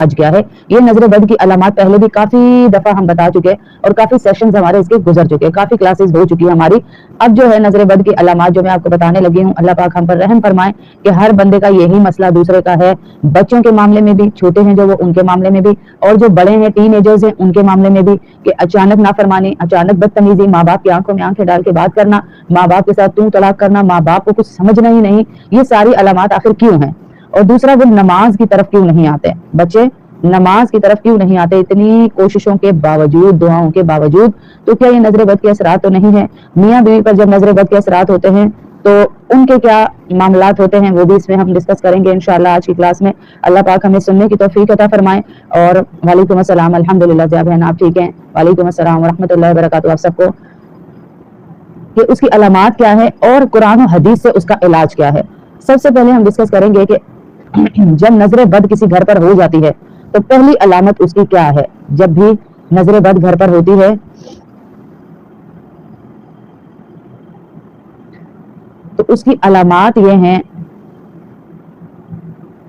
آج کیا ہے. یہ نظر بد کی علامات پہلے بھی کافی دفعہ ہم بتا چکے اور کافی سیشنز ہمارے اس کے گزر چکے, کافی کلاسز ہو چکی ہے ہماری. اب جو ہے نظر بد کی علامات جو میں آپ کو بتانے لگی ہوں, اللہ پاک ہم پر رحم فرمائے کہ ہر بندے کا یہی مسئلہ دوسرے کا ہے, بچوں کے معاملے میں بھی, چھوٹے ہیں جو وہ ان کے معاملے میں بھی, اور جو بڑے ہیں ٹین ایجرز ہیں ان کے معاملے میں بھی, کہ اچانک نافرمانی, اچانک بدتمیزی, ماں باپ کی آنکھوں میں آنکھیں ڈال کے بات کرنا, ماں باپ کے ساتھ تو طلاق کرنا, ماں باپ کو کچھ سمجھنا ہی نہیں. یہ ساری علامات آخر کیوں ہیں؟ اور دوسرا, وہ نماز کی طرف کیوں نہیں آتے بچے, نماز کی طرف کیوں نہیں آتے اتنی کوششوں کے باوجود, دعاؤں کے باوجود؟ تو کیا یہ نظر بد کے اثرات تو نہیں ہے؟ میاں بیوی پر جب نظر بد کے اثرات ہوتے ہیں تو ان کے کیا معاملات ہوتے ہیں, وہ بھی اس میں ہم ڈسکس کریں گے انشاءاللہ آج کی کلاس میں. اللہ پاک ہمیں سننے کی توفیق عطا فرمائے. اور وعلیکم السلام, الحمدللہ جا بہن آپ ٹھیک ہیں؟ وعلیکم السلام ورحمۃ اللہ وبرکاتہ آپ سب کو. کہ اس کی علامات کیا ہے اور قرآن و حدیث سے اس کا علاج کیا ہے. سب سے پہلے ہم ڈسکس کریں گے کہ جب نظر بد کسی گھر پر ہو جاتی ہے تو پہلی علامت اس کی کیا ہے. جب بھی نظر بد گھر پر ہوتی ہے تو اس کی علامات یہ ہیں,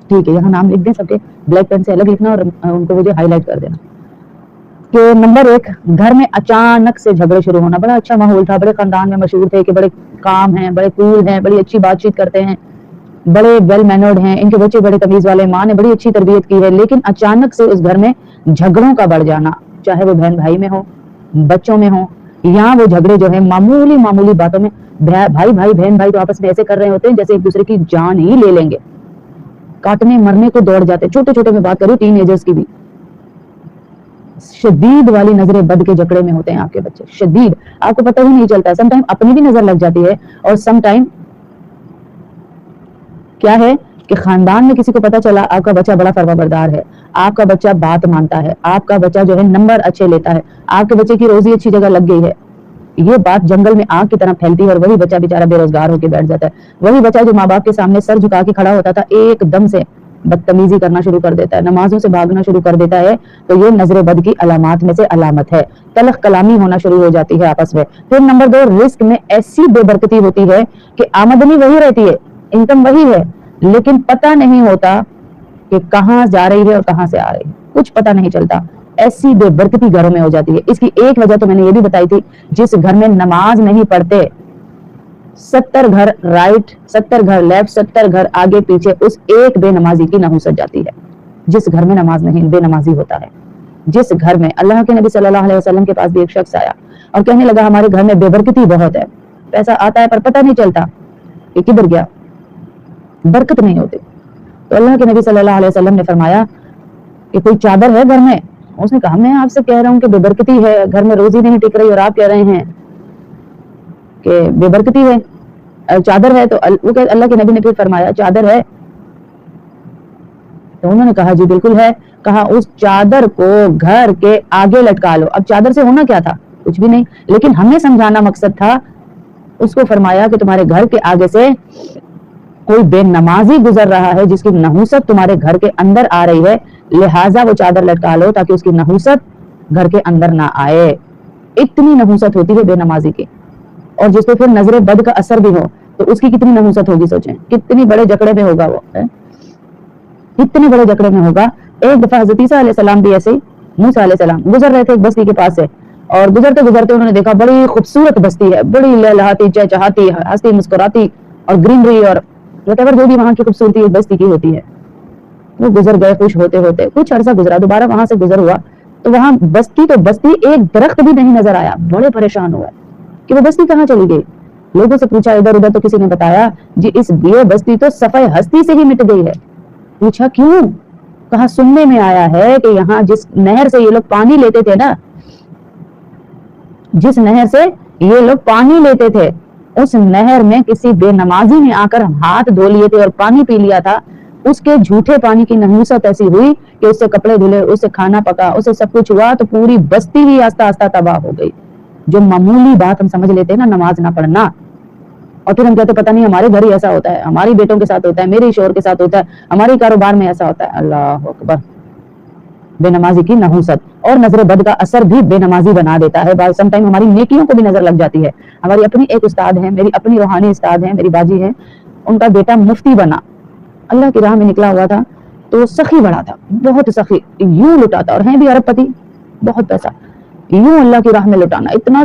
ٹھیک ہے یہاں نام لکھ دیں سب کے, بلیک پین سے الگ لکھنا اور ان کو مجھے ہائی لائٹ کر دینا. کہ نمبر 1, گھر میں اچانک سے جھگڑے شروع ہونا. بڑا اچھا ماحول تھا, بڑے خاندان میں مشہور تھے کہ بڑے کام ہیں, بڑے کول ہیں, بڑی اچھی بات چیت کرتے ہیں, بڑے ویل مینرڈ ہیں, ان کے بچے بڑے تمیز والے, ماں نے بڑی اچھی تربیت کی ہے, لیکن اچانک سے اس گھر میں جھگڑوں کا بڑھ جانا, چاہے وہ بہن بھائی میں ہو, بچوں میں ہو, یا وہ جھگڑے جو ہے معمولی باتوں میں, بھائی بہن بھائی تو آپس میں ایسے کر رہے ہوتے ہیں جیسے ایک دوسرے کی جان ہی لے لیں گے, کاٹنے مرنے کو دوڑ جاتے. چھوٹے چھوٹے میں بات کروں, ٹین ایجرز کی بھی شدید والی نظر بد کے جکڑے میں ہوتے ہیں آپ کے بچے, شدید, آپ کو پتہ ہی نہیں چلتا. سم ٹائم اپنی بھی نظر لگ جاتی ہے, اور سم ٹائم کیا ہے کہ خاندان میں کسی کو پتا چلا آپ کا بچہ بڑا فرما بردار ہے, آپ کا بچہ بات مانتا ہے, آپ کا بچہ جو ہے نمبر اچھے لیتا ہے, آپ کے بچے کی روزی اچھی جگہ لگ گئی ہے, یہ بات جنگل میں آگ کی طرح پھیلتی ہے, اور وہی بچہ بیچارہ بے روزگار ہو کے بیٹھ جاتا ہے. وہی بچہ جو ماں باپ کے سامنے سر جھکا کے کھڑا ہوتا تھا ایک دم سے بدتمیزی کرنا شروع کر دیتا ہے, نمازوں سے بھاگنا شروع کر دیتا ہے. تو یہ نظر بد کی علامات میں سے علامت ہے. تلخ کلامی ہونا شروع ہو جاتی ہے آپس میں. پھر نمبر 2, رزق میں ایسی بے برکتی ہوتی ہے کہ آمدنی وہی رہتی ہے, انکم وہی ہے, لیکن پتہ نہیں ہوتا کہ کہاں جا رہی ہے اور کہاں سے آ رہی ہے, کچھ پتہ نہیں چلتا. ایسی بے برکتی گھروں میں ہو جاتی ہے. اس کی ایک وجہ تو میں نے یہ بھی بتائی تھی, جس گھر میں نماز نہیں پڑھتے, 70 گھر رائٹ, 70 گھر لیفٹ, 70 گھر آگے پیچھے, اس ایک بے نمازی کی نحوست جاتی ہے. جس گھر میں نماز نہیں, بے نمازی ہوتا ہے. جس گھر میں, اللہ کے نبی صلی اللہ علیہ وسلم کے پاس بھی ایک شخص آیا اور کہنے لگا ہمارے گھر میں بے برکتی بہت ہے, پیسہ آتا ہے پر پتہ نہیں چلتا کہ کدھر گیا, برکت نہیں ہوتی. تو اللہ کے نبی صلی اللہ علیہ وسلم نے فرمایا کہ کوئی چادر ہے گھر میں؟ اس نے کہا میں آپ سے کہہ رہا ہوں کہ بے برکتی ہے, گھر میں روزی نہیں ٹک رہی, اور آپ کہہ رہے ہیں کہ بے برکتی ہے, چادر ہے. تو وہ کہ اللہ کے نبی نے پھر فرمایا چادر ہے؟ تو انہوں نے کہا جی بالکل ہے. کہا اس چادر کو گھر کے آگے لٹکا لو. اب چادر سے ہونا کیا تھا؟ کچھ بھی نہیں, لیکن ہمیں سمجھانا مقصد تھا. اس کو فرمایا کہ تمہارے گھر کے آگے سے کوئی بے نمازی گزر رہا ہے جس کی نحوست تمہارے گھر کے اندر آ رہی ہے, لہٰذا وہ چادر لٹکا لو تاکہ اس کی نحوست گھر کے اندر نہ آئے. اتنی نحوست ہوتی ہے بے نمازی کی. اور جس پہ پھر نظر بد کا اثر بھی ہو تو اس کی کتنی نحوست ہوگی, سوچیں کتنی بڑے جکڑے میں ہوگا وہ, کتنے بڑے جکڑے میں ہوگا. ایک دفعہ حضرت عیسیٰ علیہ السلام بھی ایسے ہی, موسیٰ علیہ السلام گزر رہے تھے ایک بستی کے پاس سے, اور گزرتے گزرتے انہوں نے دیکھا بڑی خوبصورت بستی ہے, بڑی لہلہاتی, چہچہاتی, ہنستی مسکراتی, اور گرینری اور whatever جو بھی وہاں کی خوبصورتی اس بستی کی ہوتی ہے. وہ گزر گئے خوش ہوتے ہوتے, کچھ عرصہ گزرا, دوبارہ وہاں سے گزر ہوا تو وہاں بستی تو بستی, ایک درخت بھی نہیں نظر آیا. بڑے پریشان ہوئے کہ وہ بستی کہاں چلی گئی. لوگوں سے پوچھا ادھر ادھر, تو کسی نے بتایا جی اس یہ بستی تو صفحہ ہستی سے ہی مٹ گئی ہے. پوچھا کیوں؟ کہا سننے میں آیا ہے کہ یہاں جس نہر سے یہ لوگ پانی لیتے تھے نا, جس نہر سے یہ لوگ پانی لیتے تھے, اس نہر میں کسی بے نمازی نے آ کر ہاتھ دھو لیے تھے اور پانی پی لیا تھا. اس کے جھوٹے پانی کی نحوست ایسی ہوئی کہ اس سے کپڑے دھلے, اس سے کھانا پکا, اس سے سب کچھ ہوا, تو پوری بستی ہی آہستہ آہستہ تباہ ہو گئی. جو معمولی بات ہم سمجھ لیتے ہیں نا, نماز نہ پڑھنا, اور پھر ہم کہتے پتہ نہیں ہمارے گھر ہی ایسا ہوتا ہے, ہماری بیٹوں کے ساتھ ہوتا ہے, میرے شوہر کے ساتھ ہوتا ہے, ہماری کاروبار میں ایسا ہوتا ہے. اللہ اکبر. بے نمازی کی نحوست اور نظر بد کا اثر بھی بے نمازی بنا دیتا ہے. سم ٹائم ہماری نیکیوں کو بھی نظر لگ جاتی ہے. ہماری اپنی ایک استاد ہے, میری اپنی روحانی استاد ہے, میری باجی ہے, ان کا بیٹا مفتی بنا, اللہ کی راہ میں نکلا ہوا تھا, تو سخی بڑا تھا, بہت سخی, یوں لٹاتا, اور ہیں بھی ارب پتی, بہت پیسہ, یوں اللہ کی راہ میں لٹانا, اتنا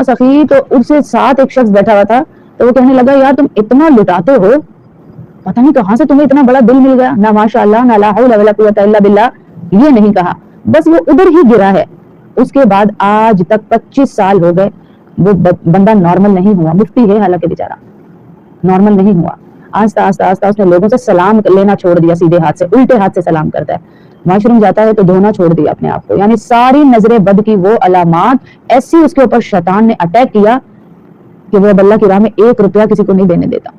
سخی. تو اس سے ساتھ ایک شخص بیٹھا ہوا تھا, تو وہ کہنے لگا یار تم اتنا لٹاتے ہو, پتہ نہیں کہاں سے تمہیں اتنا بڑا دل مل گیا, نہ ماشاء اللہ نہ لا حول ولا قوت الا باللہ, یہ نہیں کہا, بس وہ ادھر ہی گرا ہے. اس کے بعد آج تک 25 سال ہو گئے, وہ بندہ نارمل نہیں ہوا, مفتی ہے حالانکہ بیچارہ, نارمل نہیں ہوا. آہستہ آہستہ اس نے لوگوں سے سلام لینا چھوڑ دیا, سیدھے ہاتھ سے, الٹے ہاتھ سے سلام کرتا ہے. واش روم جاتا ہے تو دھونا چھوڑ دیا اپنے آپ کو. یعنی ساری نظر بد کی وہ علامات ایسی اس کے اوپر شیطان نے اٹیک کیا کہ وہ اب اللہ کی راہ میں 1 روپیہ کسی کو نہیں دینے دیتا.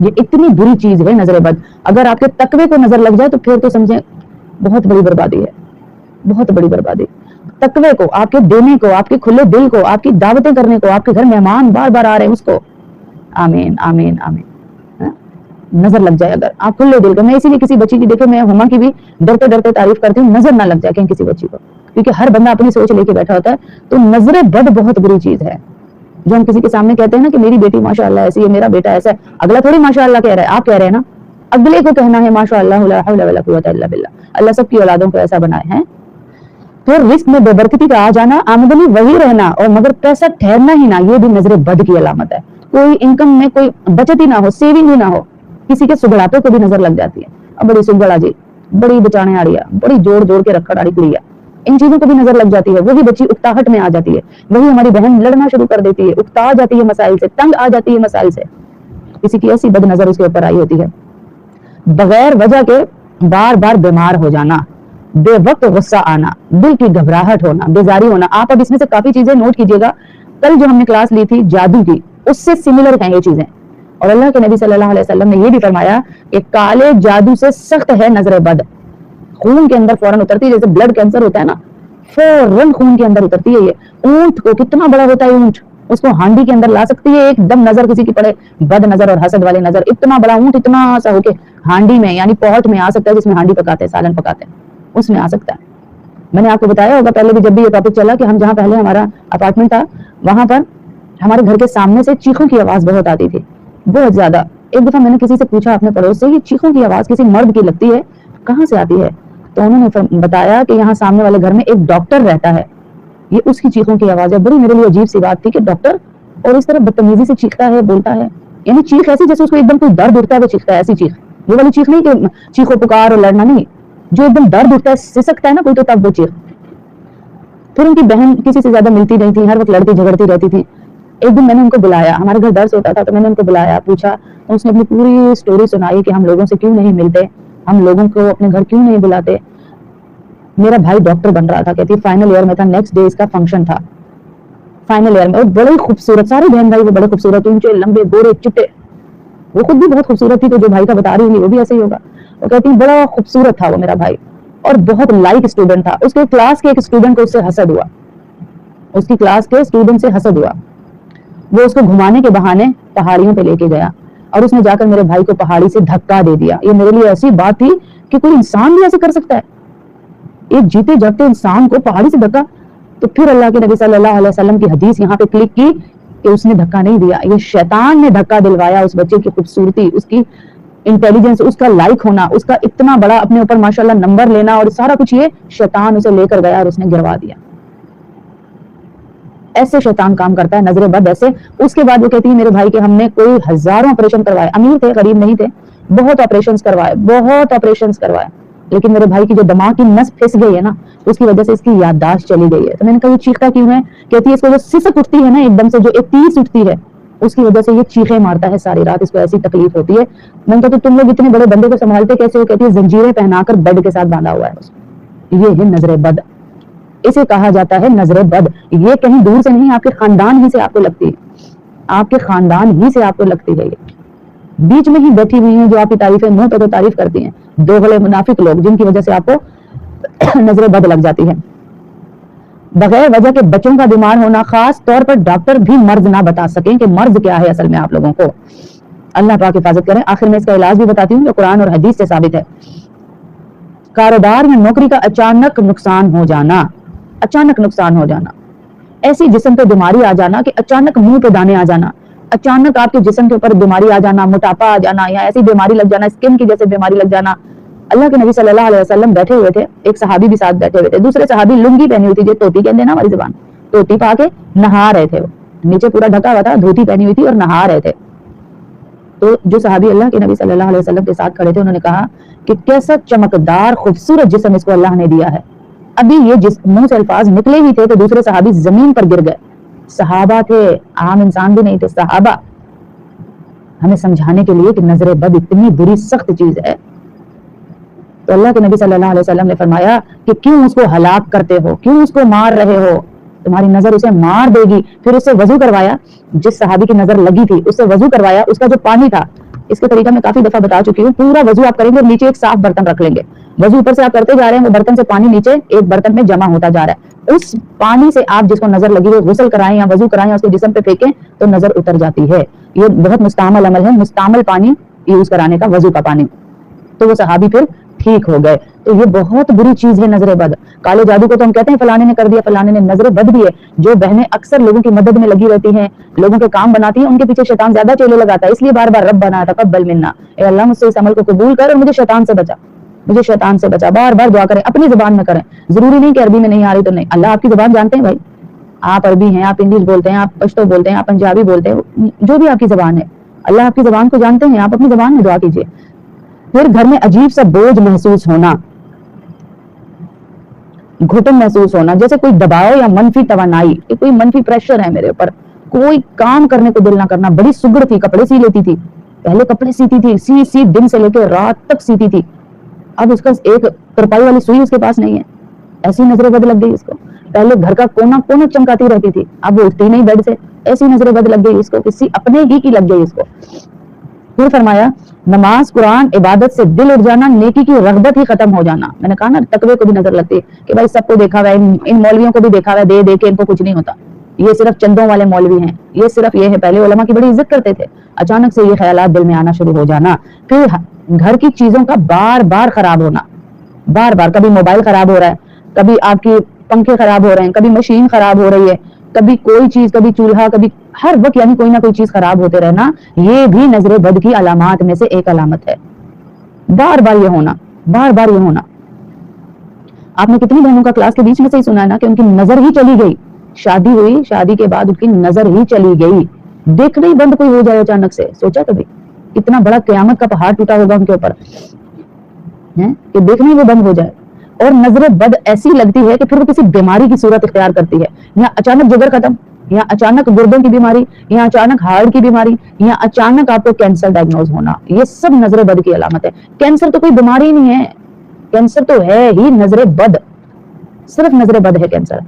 یہ اتنی بری چیز ہے نظر بد. اگر آپ کے تقوی کو نظر لگ جائے تو پھر تو سمجھیں بہت بڑی بربادی ہے, بہت بڑی بربادی. تقوی کو, آپ کے دینے کو, آپ کے کھلے دل کو, آپ کی دعوتیں کرنے کو, آپ کے گھر مہمان بار بار آ رہے ہیں اس کو, آمین آمین آمین, نظر لگ جائے اگر آپ کھلے دل کو. میں اسی لیے کسی بچی کی دیکھے, میں ہما کی بھی ڈرتے ڈرتے تعریف کرتی ہوں, نظر نہ لگ جائے کہیں کسی بچی کو, کیونکہ ہر بندہ اپنی سوچ لے کے بیٹھا ہوتا ہے. تو نظر بد بہت بری چیز ہے. جو ہم کسی کے سامنے کہتے ہیں نا کہ میری بیٹی ماشاء اللہ ایسی ہے, میرا بیٹا ایسا ہے, اگلا تھوڑی ماشاء اللہ کہہ رہا ہے, آپ کہہ رہے ہیں نا, اگلے کو کہنا ہے ماشاء اللہ لا حول ولا قوت الا باللہ. اللہ سب کی اولادوں کو ایسا بنائے ہیں. پھر رزق میں بے برکتی کا آ جانا, آمدنی وہی رہنا اور مگر پیسہ ٹھہرنا ہی نہ, یہ بھی نظر بد کی علامت ہے. کوئی انکم میں کوئی بچت ہی نہ ہو, سیونگ ہی نہ ہو. کسی کے سگڑاٹوں کو بھی نظر لگ جاتی ہے, اب بڑی سگڑا جی, بڑی بچانے آ رہی ہے, بڑی جوڑ جوڑ کے رکھا ڈاڑی کڑی ہے, ان چیزوں کو بھی نظر لگ جاتی ہے. وہی بچی اکتاہٹ میں آ جاتی ہے, وہی ہماری بہن لڑنا شروع کر دیتی ہے, اکتا جاتی ہے مسائل سے, تنگ آ جاتی ہے مسائل سے. کسی کی ایسی بد نظر اس کے اوپر آئی ہوتی ہے. بغیر وجہ کے بار بار بیمار ہو جانا, بے وقت غصہ آنا, دل کی گھبراہٹ ہونا, بیزاری ہونا. آپ اب اس میں سے کافی چیزیں نوٹ کیجیے گا. کل جو ہم نے کلاس لی تھی جادو کی, اس سے سملر ہیں یہ چیزیں. اور اللہ کے نبی صلی اللہ علیہ وسلم نے یہ بھی فرمایا کہ کالے جادو سے سخت ہے نظر بد. خون کے اندر فوراً اترتی ہے, جیسے بلڈ کینسر ہوتا ہے نا, فوراً خون کے اندر اترتی ہے. یہ اونٹ کو, کتنا بڑا ہوتا ہے اونٹ, اس کو ہانڈی کے اندر لا سکتی ہے ایک دم. نظر کسی کی پڑے بد نظر اور حسد والی نظر, اتنا بڑا اونٹ اتنا سا ہو کے ہانڈی میں, یعنی پوٹ میں آ سکتا ہے, جس میں ہانڈی پکاتے ہیں, سالن پکاتے ہیں, اس میں آ سکتا ہے. میں نے آپ کو بتایا ہوگا پہلے بھی, جب بھی یہ ٹاپک چلا, کہ ہم جہاں پہلے ہمارا اپارٹمنٹ تھا, وہاں پر ہمارے گھر کے سامنے سے چیخوں کی آواز بہت آتی تھی, بہت زیادہ. ایک دفعہ میں نے کسی سے پوچھا اپنے پڑوس سے, یہ چیخوں کی آواز کسی مرد کی لگتی ہے, کہاں سے آتی ہے؟ تو انہوں نے بتایا کہ یہاں سامنے والے گھر میں ایک ڈاکٹر رہتا ہے, یہ اس کی چیخوں کی آواز ہے. بڑی میرے لیے عجیب سی بات تھی کہ ڈاکٹر, اور اس طرح بدتمیزی سے چیختا ہے, بولتا ہے, یعنی چیخ ایسی جیسے اس کو ایک دم کوئی درد اٹھتا ہے وہ چیختا ہے, ایسی چیخ. یہ والی چیخ نہیں کہ چیخو پکار اور لڑنا, نہیں, جو ایک دم درد اٹھتا ہے, سسکتا ہے نا کوئی, تو تب وہ چیخ. پھر ان کی بہن کسی سے زیادہ ملتی نہیں تھی, ہر وقت لڑتی جھگڑتی رہتی تھی. ایک دن میں نے ان کو بلایا, ہمارے گھر درس ہوتا تھا, تو میں نے ان کو بلایا, پوچھا, اس نے اپنی پوری سٹوری سنائی کہ ہم لوگوں سے کیوں نہیں ملتے, ہم لوگوں کو اپنے گھر کیوں نہیں بلاتے. میرا بھائی ڈاکٹر بن رہا تھا, کہتی فائنل ایئر میں تھا, نیکسٹ ڈے اس کا فنکشن تھا, فائنل ایئر میں. اور بڑے خوبصورت, سارے بہن بھائی وہ بڑے خوبصورت, اونچے لمبے گورے چٹے, وہ خود بھی بہت خوبصورت تھی, تو جو بھائی کا بتا رہی ہوگی وہ بھی ایسے ہی ہوگا. وہ کہتی بڑا خوبصورت تھا وہ میرا بھائی, اور بہت لائٹ اسٹوڈنٹ تھا. اس کے کلاس کے ایک اسٹوڈنٹ کو اس سے حسد ہوا, اس کی کلاس کے اسٹوڈنٹ سے حسد ہوا. وہ اس کو گھمانے کے بہانے پہاڑیوں پہ لے کے گیا, اور اس نے جا کر میرے بھائی کو پہاڑی سے دھکا دے دیا. یہ میرے لیے ایسی بات تھی کہ کوئی انسان بھی ایسے کر سکتا ہے, ایک جیتے جاگتے انسان کو پہاڑی سے دھکا. تو پھر اللہ کے نبی صلی اللہ علیہ وسلم کی حدیث یہاں پہ کلک کی کہ اس نے دھکا نہیں دیا, یہ شیطان نے دھکا دلوایا. اس بچے کی خوبصورتی, اس کی انٹیلیجنس, اس کا لائک ہونا, اس کا اتنا بڑا اپنے اوپر ماشاءاللہ نمبر لینا, اور سارا کچھ یہ شیطان اسے لے کر گیا اور اس نے گروا دیا. ایسے شیطان کام کرتا ہے, نظر بد ایسے. اس کے بعد وہ کہتی ہے میرے بھائی کے ہم نے کوئی ہزاروں آپریشن کروائے, امیر تھے غریب نہیں تھے, بہت آپریشن کروائے, لیکن میرے بھائی کی جو دماغ کی نس پھس گئی ہے نا, اس کی وجہ سے اس کی یادداشت چلی گئی ہے. تو میں نے کہا یہ چیختا کیوں ہے؟ کہتی ہے اس کو جو سسک اٹھتی ہے نا ایک دم سے, جو ایک تیس اٹھتی ہے, اس کی وجہ سے یہ چیخیں مارتا ہے ساری رات, اس کو ایسی تکلیف ہوتی ہے. میں نے کہا تو تم لوگ اتنے بڑے بندے کو سنبھالتے کیسے ہو؟ کہتی ہے زنجیریں پہنا کر بیڈ کے ساتھ باندھا ہوا ہے. یہ ہے نظر بد, اسے کہا جاتا ہے نظر بد. یہ کہیں دور سے نہیں, آپ کے خاندان ہی سے آپ کو لگتی ہے, آپ کے خاندان ہی سے آپ کو لگتی ہے. یہ بیچ میں ہی بیٹھی ہوئی ہیں جو آپ کی تعریفیں منہ پہ تو تعریف کرتی ہیں, دوغلے منافق لوگ, جن کی وجہ سے آپ کو نظر بد لگ جاتی ہے. بغیر وجہ کے بچوں کا بیمار ہونا, خاص طور پر ڈاکٹر بھی مرض نہ بتا سکیں کہ مرض کیا ہے اصل میں آپ لوگوں کو. اللہ پاک حفاظت کریں. آخر میں اس کا علاج بھی بتاتی ہوں جو قرآن اور حدیث سے ثابت ہے. کاروبار میں نوکری کا اچانک نقصان ہو جانا, اچانک نقصان ہو جانا, ایسی جسم پہ بیماری آ جانا کہ اچانک منہ پہ دانے آ جانا, اچانک آپ کے جسم کے اوپر بیماری آ جانا, موٹاپا آ جانا, یا ایسی بیماری لگ جانا, اسکن کی جیسے بیماری لگ جانا, اللہ کے نبی صلی اللہ علیہ وسلم بیٹھے ہوئے تھے, ایک صحابی بھی ساتھ بیٹھے ہوئے تھے, دوسرے صحابی لنگی پہنی ہوئی تھی, جو توتی کہتے ہیں نا ہماری زبان, توتی پا کے نہا رہے تھے, وہ نیچے پورا ڈھکا ہوا تھا, دھوتی پہنی ہوئی تھی اور نہا رہے تھے. تو جو صحابی اللہ کے نبی صلی اللہ علیہ وسلم کے ساتھ کھڑے تھے, انہوں نے کہا کہ کیسا چمکدار خوبصورت جسم اس کو اللہ نے دیا ہے. ابھی یہ منہ سے الفاظ نکلے ہی تھے تو دوسرے صحابی زمین پر گر گئے. صحابہ تھے, عام انسان بھی نہیں تھے, صحابہ. ہمیں سمجھانے کے لیے کہ نظر بد اتنی بری سخت چیز ہے. تو اللہ کے نبی صلی اللہ علیہ وسلم نے فرمایا کہ کیوں اس کو ہلاک کرتے ہو, کیوں اس کو مار رہے ہو, تمہاری نظر اسے مار دے گی. پھر اس سے وضو کروایا, جس صحابی کی نظر لگی تھی اس سے وضو کروایا. اس کا جو پانی تھا, اس کے طریقہ میں کافی دفعہ بتا چکی ہوں, پورا وضو آپ کریں گے اور نیچے ایک صاف برتن رکھ لیں گے. وضو اوپر سے آپ کرتے جا رہے ہیں, وہ برتن سے پانی نیچے ایک برتن میں جمع ہوتا جا رہا ہے. اس پانی سے آپ جس کو نظر لگی وہ غسل کرائیں یا وضو کرائیں, اس کے جسم پہ پھینکیں تو نظر اتر جاتی ہے. یہ بہت مستعمل عمل ہے, مستعمل پانی یوز کرانے کا, وضو کا پانی. تو وہ صحابی پھر ٹھیک ہو گئے. تو یہ بہت بری چیز ہے نظر بد. کالے جادو کو تو ہم کہتے ہیں فلانے نے کر دیا, فلانے نے. نظر بد بھی ہے. جو بہنیں اکثر لوگوں کی مدد میں لگی رہتی ہیں, لوگوں کے کام بناتی ہیں, ان کے پیچھے شیطان زیادہ چیلے لگاتا ہے. اس لیے بار بار ربنا تقبل منا, اے اللہ مجھ سے اس عمل کو قبول کر اور مجھے شیطان سے بچا, مجھے شیطان سے بچا. بار بار دعا کریں, اپنی زبان میں کریں. ضروری نہیں کہ عربی میں نہیں آ رہی تو نہیں, اللہ آپ کی زبان جانتے ہیں بھائی. آپ عربی ہیں, آپ انگلش بولتے ہیں, آپ پشتو بولتے ہیں, آپ پنجابی بولتے ہیں, جو بھی آپ کی زبان ہے, اللہ آپ کی زبان کو جانتے ہیں. آپ اپنی زبان میں دعا کیجیے. پھر گھر میں عجیب سا بوجھ محسوس ہونا, گھٹن محسوس ہونا, جیسے کوئی دباؤ یا منفی توانائی, کہ کوئی منفی پریشر ہے میرے اوپر. کوئی کام کرنے کو دل نہ کرنا. بڑی سگڑ تھی, کپڑے سی لیتی تھی, پہلے کپڑے سیتی تھی, سی دن سے لے کے رات تک سیتی تھی. اب اس کا ایک ترپائی والی سوئی اس کے پاس نہیں ہے, ایسی نظر بد لگ گئی اس کو. پہلے گھر کا کونا کونا چمکاتی رہتی تھی, اب وہ اٹھتی نہیں بیڈ سے, ایسی نظر بد لگ گئی اس کو, کسی اپنے ہی کی لگ گئی اس کو. پھر فرمایا نماز, قرآن, عبادت سے دل اٹھ جانا, نیکی کی رغبت ہی ختم ہو جانا. میں نے کہا نا تقوی کو بھی نظر لگتی ہے کہ بھائی سب کو دیکھا ہوا ہے, ان مولویوں کو بھی دیکھا ہوا ہے, دے دے کے ان کو کچھ نہیں ہوتا, یہ صرف چندوں والے مولوی ہیں, یہ صرف یہ ہے. پہلے علماء کی بڑی عزت کرتے تھے. اچانک سے یہ خیالات دل میں آنا شروع ہو جانا. پھر گھر کی چیزوں کا بار بار خراب ہونا, بار بار. کبھی موبائل خراب ہو رہا ہے, کبھی آپ کی پنکھے خراب ہو رہے ہیں, کبھی مشین خراب ہو رہی ہے, کبھی کوئی چیز, کبھی چولہا, کبھی ہر وقت یعنی کوئی نہ کوئی چیز خراب ہوتے رہنا. یہ بھی نظر بد کی علامات میں سے ایک علامت ہے. بار بار یہ ہونا, بار بار یہ ہونا. آپ نے کتنی بہنوں کا کلاس کے بیچ میں سے ہی سنا ہے نا کہ ان کی نظر ہی چلی گئی, شادی ہوئی, شادی کے بعد ان کی نظر ہی چلی گئی. دیکھنا ہی بند کوئی ہو جائے اچانک سے. سوچا کبھی کتنا بڑا قیامت کا پہاڑ ٹوٹا ہوگا ان کے اوپر, کہ دیکھنا ہی وہ بند ہو جائے. اور نظر بد ایسی لگتی ہے کہ پھر وہ کسی بیماری کی صورت اختیار کرتی ہے. یا اچانک جگر ختم, یا اچانک گردوں کی بیماری, یا اچانک ہارٹ کی بیماری, یا اچانک آپ کو کینسر ڈائگنوز ہونا. یہ سب نظر بد کی علامت ہے. کینسر تو کوئی بیماری ہی نہیں ہے, کینسر تو ہے ہی نظر بد. صرف نظر بد ہے کینسر,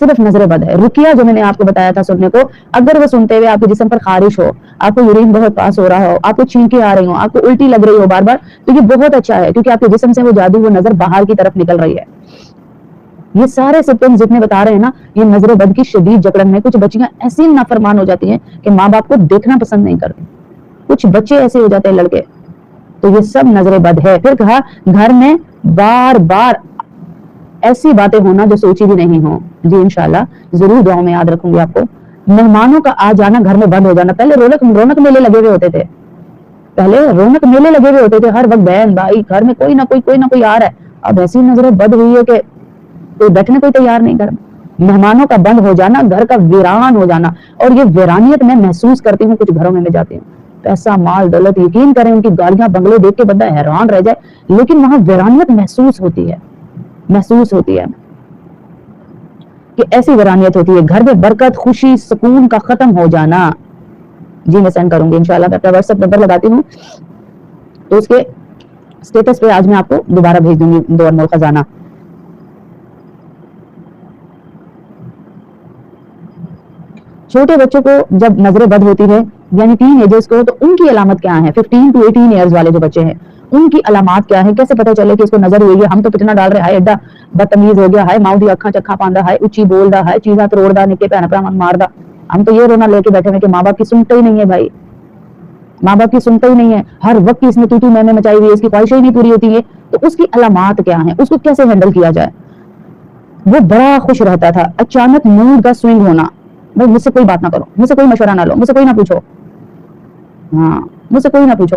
صرف نظر بد ہے. رقیہ جو میں نے آپ کو بتایا تھا سننے کو, اگر وہ سنتے ہوئے آپ کے جسم پر خارش ہو, آپ کو یورین بہت پاس ہو رہا ہو, آپ کو چھینکیں آ رہی ہوں, آپ کو الٹی لگ رہی ہو بار بار, تو یہ بہت اچھا ہے, کیونکہ آپ کے جسم سے وہ جادو, وہ نظر باہر کی طرف نکل رہی ہے. یہ سارے سمپٹمز جتنے بتا رہے ہیں نا, یہ نظر بد کی شدید جکڑن میں. کچھ بچیاں ایسی نافرمان ہو جاتی ہیں کہ ماں باپ کو دیکھنا پسند نہیں کرتی, کچھ بچے ایسے ہو جاتے ہیں لڑکے, تو یہ سب نظر بد ہے. پھر کہا گھر میں بار بار ایسی باتیں ہونا جو سوچی بھی نہیں ہو. جی انشاءاللہ ضرور دعاؤں میں یاد رکھوں گی آپ کو. مہمانوں کا آ جانا گھر میں بند ہو جانا. پہلے رونق میلے لگے ہوئے ہوتے تھے, پہلے رونق میلے لگے ہوئے ہوتے تھے, ہر وقت بہن بھائی گھر میں کوئی نہ کوئی آ رہا ہے. اب ایسی نظر بد ہوئی ہے کہ کوئی بیٹھنے کوئی تیار نہیں گھر میں. مہمانوں کا بند ہو جانا, گھر کا ویران ہو جانا. اور یہ ویرانیت میں محسوس کرتی ہوں کچھ گھروں میں جاتی ہوں. پیسہ مال دولت, یقین کریں ان کی گاڑیاں بنگلے دیکھ کے بندہ حیران رہ جائے, لیکن وہاں ویرانیت محسوس ہوتی ہے, محسوس ہوتی ہے کہ ایسی ویرانیت ہوتی ہے. گھر میں برکت, خوشی, سکون کا ختم ہو جانا. جی میں سینڈ کروں گی انشاءاللہ. میں اپنا واٹس ایپ نمبر لگاتی ہوں, تو اس کے اسٹیٹس پہ آج میں آپ کو دوبارہ بھیج دوں گی دو انمول خزانہ. چھوٹے بچوں کو جب نظر بد ہوتی ہے, یعنی ٹین ایجرز کو, تو ان کی علامت کیا ہے؟ 15 to 18 ایئرز والے جو بچے ہیں, ان کی علامات کیا ہے؟ کیسے پتہ چلے کہ اس کو نظر ہوئی ہے؟ ہم تو کتنا ڈال رہے ہیں, ایڈا بدتمیز ہو گیا ہے, ماؤں دی اکھاں چکھاں پاندا ہے, اچھی بول رہا ہے, چیزاں تروڑ دا, نکے بھن بھرا مار دا. ہم تو یہ رونا لے کے بیٹھے ہیں کہ ماں باپ کی سنتے ہی نہیں ہے بھائی, ماں باپ کی سنتے ہی نہیں ہے. ہر وقت اس نے تو میں مچائی ہوئی ہے, اس کی خواہشیں ہی نہیں پوری ہوتی ہے. تو اس کی علامات کیا ہیں؟ اس کو کیسے ہینڈل کیا جائے؟ وہ بڑا خوش رہتا تھا, اچانک موڈ کا سوئنگ ہونا. بھائی مجھ سے کوئی بات نہ کرو, مجھ سے کوئی مشورہ نہ لو, مجھ سے کوئی نہ پوچھو, ہاں مجھ سے کوئی نہ پوچھو.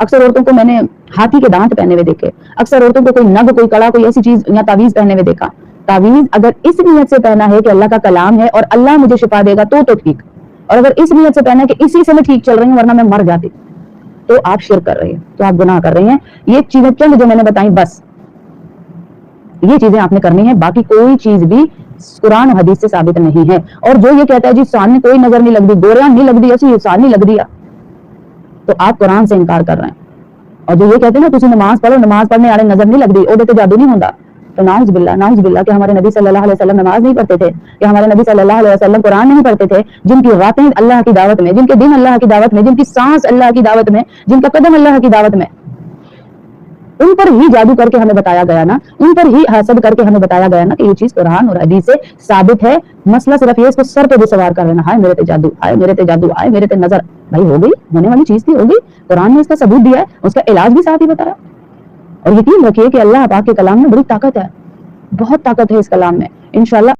اکثر عورتوں کو میں نے ہاتھی کے دانت پہنے ہوئے دیکھے, اکثر عورتوں کو کوئی نگ, کوئی کڑا, کوئی ایسی چیز یا تعویذ پہنے ہوئے دیکھا. تعویذ اگر اس نیت سے پہنا ہے کہ اللہ کا کلام ہے اور اللہ مجھے شفا دے گا تو ٹھیک, اور اگر اس نیت سے پہنا ہے کہ اسی سے میں ٹھیک چل رہی ہوں ورنہ میں مر جاتی, تو آپ شرک کر رہے ہیں, تو آپ گناہ کر رہے ہیں. یہ چیزیں چند جو میں نے بتائیں بس یہ چیزیں آپ نے کرنی ہے, باقی کوئی چیز بھی قرآن و حدیث سے ثابت نہیں ہے. اور جو یہ کہتا ہے جی سامنے کوئی نظر نہیں لگ رہی, گوریاں نہیں لگ رہی, ایسی سال نہیں لگ رہی, تو آپ قرآن سے انکار کر رہے ہیں. اور جو یہ کہتے ہیں نا تسی نماز پڑھو, نماز پڑھنے والے نظر نہیں لگ رہی, وہ جادو نہیں ہوتا, تو ناؤز باللہ کہ ہمارے نبی صلی اللہ علیہ وسلم نماز نہیں پڑھتے تھے, کہ ہمارے نبی صلی اللہ علیہ وسلم قرآن نہیں پڑھتے تھے, جن کی راتیں اللہ کی دعوت میں, جن کے دن اللہ کی دعوت میں, جن کی سانس اللہ کی دعوت میں, جن کا قدم اللہ کی دعوت میں, ان پر ہی جادو کر کے ہمیں بتایا گیا نا, ان پر ہی حسد کر کے ہمیں بتایا گیا نا کہ یہ چیز قرآن اور حدیث سے ثابت ہے. مسئلہ صرف یہ اس کو سر پہ بھی سوار کر لینا, ہائے میرے تے جادو, ہائے میرے تے جادو, ہائے میرے تے نظر. بھائی ہو گئی, ہونے والی چیز تھی, ہو گئی. قرآن نے اس کا ثبوت دیا ہے, اس کا علاج بھی ساتھ ہی بتایا. اور یقین رکھیے کہ اللہ پاک کے کلام میں بڑی طاقت ہے, بہت طاقت ہے اس کلام میں. انشاءاللہ